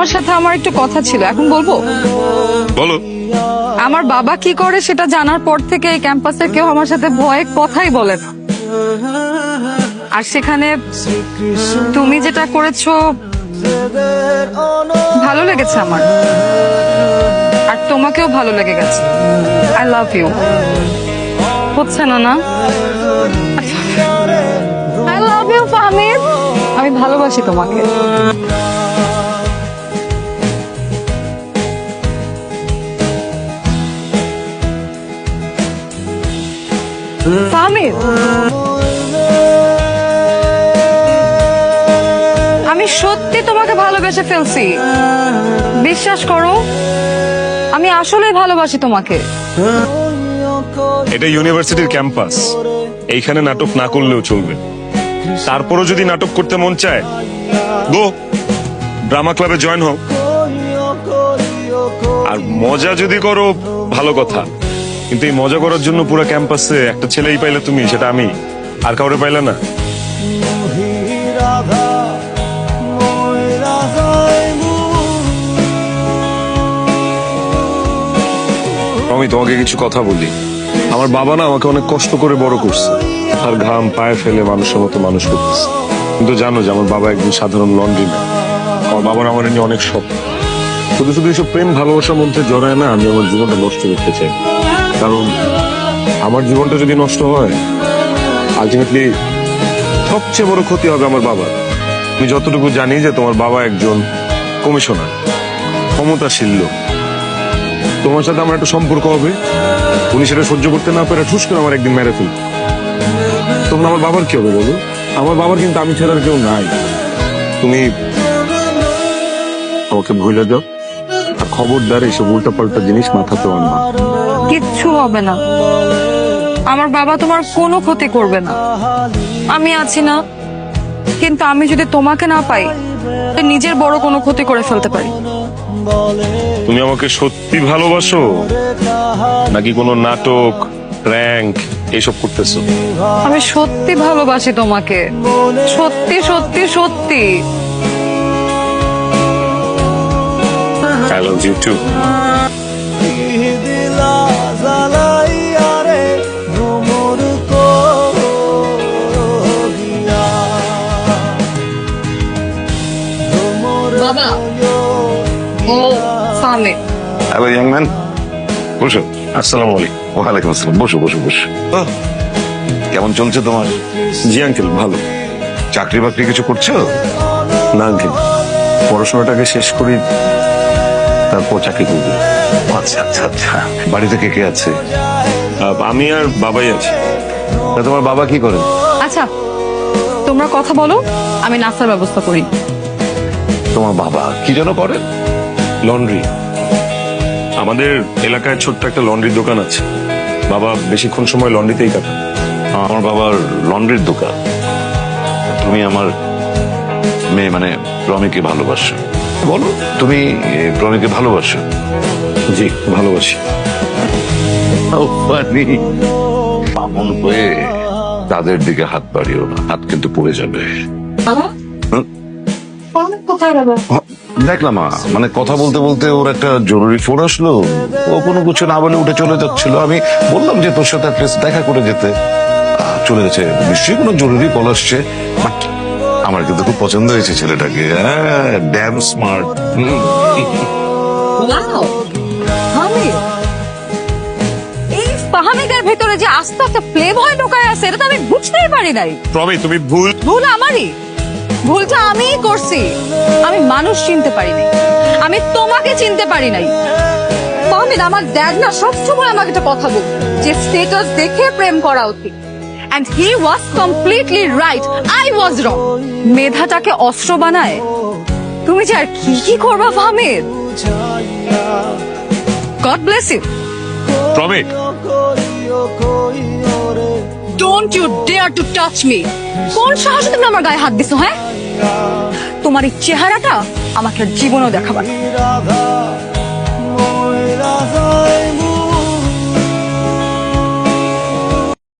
আমার সাথে আমার একটু কথা ছিল, এখন বলবো? বলো। আমার বাবা কি করে সেটা জানার পর থেকে এই ক্যাম্পাসের কেউ আমার সাথে ভয়ে কথাই বলে না। আর সেখানে তুমি যেটা করেছো ভালো লেগেছে আমার, আর তোমাকেও ভালো লেগে গেছে। I love you. হচ্ছে না না? আই লাভ ইউ ফাহমিদ, আমি ভালোবাসি তোমাকে। ফাহমিদ, আমি সত্যি তোমাকে ভালোবেসে ফেলছি, বিশ্বাস করো। আমি আসলে ভালোবাসি তোমাকে। এটা ইউনিভার্সিটির ক্যাম্পাস, এইখানে নাটক না করলেও চলবে। তারপরও যদি নাটক করতে মন চায়, গো ড্রামা ক্লাবে জয়েন হও। আর মজা যদি করো ভালো কথা, কিন্তু এই মজা করার জন্য পুরো ক্যাম্পাসে একটা ছেলেই পাইলে তুমি, সেটা আমি, আর কাউরে পাইলে না। আমি তোমাকে কিছু কথা বলি। আমার বাবা না আমাকে অনেক কষ্ট করে বড় করছে, আর ঘাম পায়ে ফেলে মানুষের মতো মানুষ করতেছে। কিন্তু জানো যে আমার বাবা একজন সাধারণ লন্ড্রি না। আমার বাবার আমার নিয়ে অনেক স্বপ্ন। শুধু শুধু এইসব প্রেম ভালোবাসার মধ্যে জড়ায় না আমি আমার জীবনটা নষ্ট করতে চাই। কারণ আমার জীবনটা যদি নষ্ট হয়, আলটিমেটলি সবচেয়ে বড় ক্ষতি হবে আমার বাবার। আমি যতটুকু জানি যে তোমার বাবা একজন কমিশনার, ক্ষমতাশীল লোক। তোমার সাথে আমার একটা সম্পর্ক হবে, উনি সেটা সহ্য করতে না পারে ঠুস করে আমার একদিন মেরে ফেলবে। তখন আমার বাবার কি হবে বলো? আমার বাবার কিন্তু আমি ছাড়ার কেউ নাই। তুমি আমাকে ভুলে যাও, আর খবরদার এইসব উল্টা পাল্টা জিনিস মাথাতে আনবা। কিচ্ছু হবে না, আমার বাবা তোমার কোনো ক্ষতি করবে না। আমি আছি না, কিন্তু আমি যদি তোমাকে না পাই তো নিজের বড় কোনো ক্ষতি করে ফেলতে পারি। তুমি আমাকে সত্যি ভালোবাসো, নাকি কোনো নাটক প্র্যাঙ্ক এইসব করতেছো? আমি সত্যি ভালোবাসি তোমাকে, সত্যি সত্যি সত্যি। I love you too. বাবা, ও ফাহমিদ। হ্যালো ইয়াং ম্যান, বসো। আসসালামু আলাইকুম। ওয়ালাইকুম আসসালাম, বসো বসো বসো। কেমন চলছে তোমার? জি আঙ্কেল, ভালো। চাকরি বাকরি কিছু করছো? না আঙ্কেল, পড়াশোনাটাকে শেষ করি, তারপর চাকরি করবো। আচ্ছা আচ্ছা আচ্ছা। বাড়িতে কে কে আছে? আমি আর বাবাই আছি। তা তোমার বাবা কি করেন? আচ্ছা, তোমরা কথা বলো, আমি নাস্তার ব্যবস্থা করি। তোমার বাবা কি যেন করেন? লন্ড্রি। আমাদের এলাকায় ছোট্ট একটা লন্ড্রির দোকান আছে। বাবা বেশিক্ষণ সময় লন্ড্রিতেই কাটান। আমার বাবার লন্ড্রির দোকান। তুমি আমার মেয়ে মানে প্রমিকে ভালোবাসো? বলো, তুমি প্রমিকে ভালোবাসো? জি, ভালোবাসি। বামন হয়ে তাদের দিকে হাত বাড়িও না, হাত কিন্তু পড়ে যাবে। দেখলাম মানে কথা বলতে বলতে ওর একটা জরুরি ফোন আসলো, ও কোনো কিছু না বলে উঠে চলে যাচ্ছিল। আমি বললাম যে তোর সাথে দেখা করে যেতে, চলে গেছে। নিশ্চয়ই কোনো জরুরি কল আসছে। বাট আমার কিন্তু খুব পছন্দ হয়েছে ছেলেটাকে। Damn smart. এই ফাহমিদের ভেতরে যে আস্ত একটা প্লে বয় ঢোকায় আছে, এটা তো আমি বুঝতেই পারি নাই। প্রমি, তুমি ভুল। ভুল আমারই, ভুলটা আমিই করছি। আমি মানুষ চিনতে পারি নাই, আমি তোমাকে চিনতে পারি নাই। ফাহমিদ, আমার ড্যাড না সবসময় আমাকে একটা কথা বলত যে স্ট্যাটাস দেখে প্রেম করা উচিত। And he was completely right. I was wrong. মেধাটাকে অস্ত্র বানায় তুমি যে আর কি কি করবা Fahmid. God bless you. Promi, Don't you dare to touch me. কোন সাহসে তুমি আমার গায়ে হাত দিছো? হ্যাঁ, তোমার এই চেহারাটা আমাকে জীবনেও দেখাবা না।